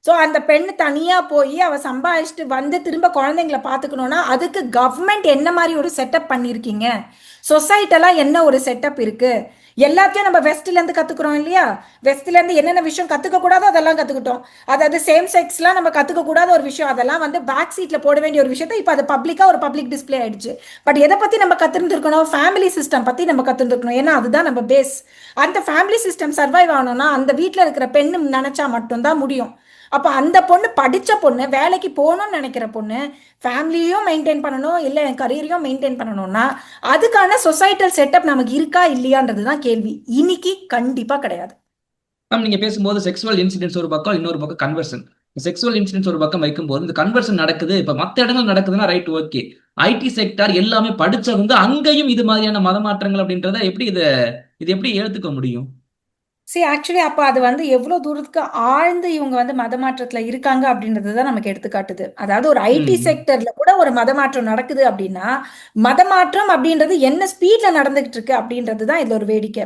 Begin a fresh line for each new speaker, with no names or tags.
So அந்த பெண் தனியா போய் அவ சம்பாதிச்சுட்டு வந்து திரும்ப குழந்தைங்களை பாத்துக்கணும்னா அதுக்கு கவர்மெண்ட் என்ன மாதிரி ஒரு செட்டப் பண்ணிருக்கீங்க? சொசைட்டெல்லாம் என்ன ஒரு செட்டப் இருக்கு? எல்லாத்தையும் நம்ம வெஸ்ட்ல இருந்து கத்துக்கிறோம் இல்லையா? வெஸ்ட்ல இருந்து என்னென்ன விஷயம் கத்துக்க கூடாதோ அதெல்லாம் கத்துக்கிட்டோம். அதாவது சேம் செக்ஸ்லாம் நம்ம கத்துக்க கூடாத ஒரு விஷயம், அதெல்லாம் வந்து பேக் சீட்ல போட வேண்டிய ஒரு விஷயத்த இப்ப அது பப்ளிக்கா ஒரு பப்ளிக் டிஸ்பிளே ஆயிடுச்சு. பட் எதை பத்தி நம்ம கத்துருந்துருக்கணும்? ஃபேமிலி சிஸ்டம் பத்தி நம்ம கத்துருந்துருக்கணும். ஏன்னா அதுதான் நம்ம பேஸ். அந்த ஃபேமிலி சிஸ்டம் சர்வைவ் ஆகணும்னா அந்த வீட்டில் இருக்கிற பெண்ணு நினைச்சா மட்டும்தான் முடியும். அப்ப அந்த பொண்ணு படிச்ச பொண்ணு வேலைக்கு போகணும்னு நினைக்கிற பொண்ணு ஃபேமிலியும் மெயின்டைன் பண்ணணும், இல்ல என் கரியரையும் மெயின்டைன் பண்ணணும்னா அதுக்கான சொசைட்டல் செட்டப் நமக்கு இருக்கா இல்லையான்றதுதான் கேள்வி. இன்னைக்கு கண்டிப்பா கிடையாது.
மேம் நீங்க பேசும்போது செக்ஸுவல் இன்சிடென்ட்ஸ் ஒரு பக்கம், இன்னொரு பக்கம் கன்வர்ஷன். செக்ஸுவல் இன்சிடென்ட்ஸ் ஒரு பக்கம் வைக்கும்போது இந்த கன்வர்ஷன் நடக்குது, இப்ப மத்த இடங்கள் நடக்குதுன்னா ரைட், ஓகே. ஐடி செக்டார் எல்லாமே படிச்சவங்க அங்கேயும் இது மாதிரியான மதமாற்றங்கள் அப்படின்றத எப்படி இது எப்படி ஏத்துக்க முடியும்?
ஆக்சுவலி அப்ப அது வந்து எவ்வளவு தூரத்துக்கு ஆழ்ந்து இவங்க வந்து மதமாற்றத்துல இருக்காங்க அப்படின்றது தான் நமக்கு எடுத்துக்காட்டுது. அதாவது ஒரு ஐடி
ம்.
செக்டர்ல கூட ஒரு மதமாற்றம் நடக்குது அப்படின்னா மதமாற்றம் அப்படின்றது என்ன ஸ்பீட்ல நடந்துகிட்டு இருக்கு அப்படின்றது தான் இதுல ஒரு வேடிக்கை.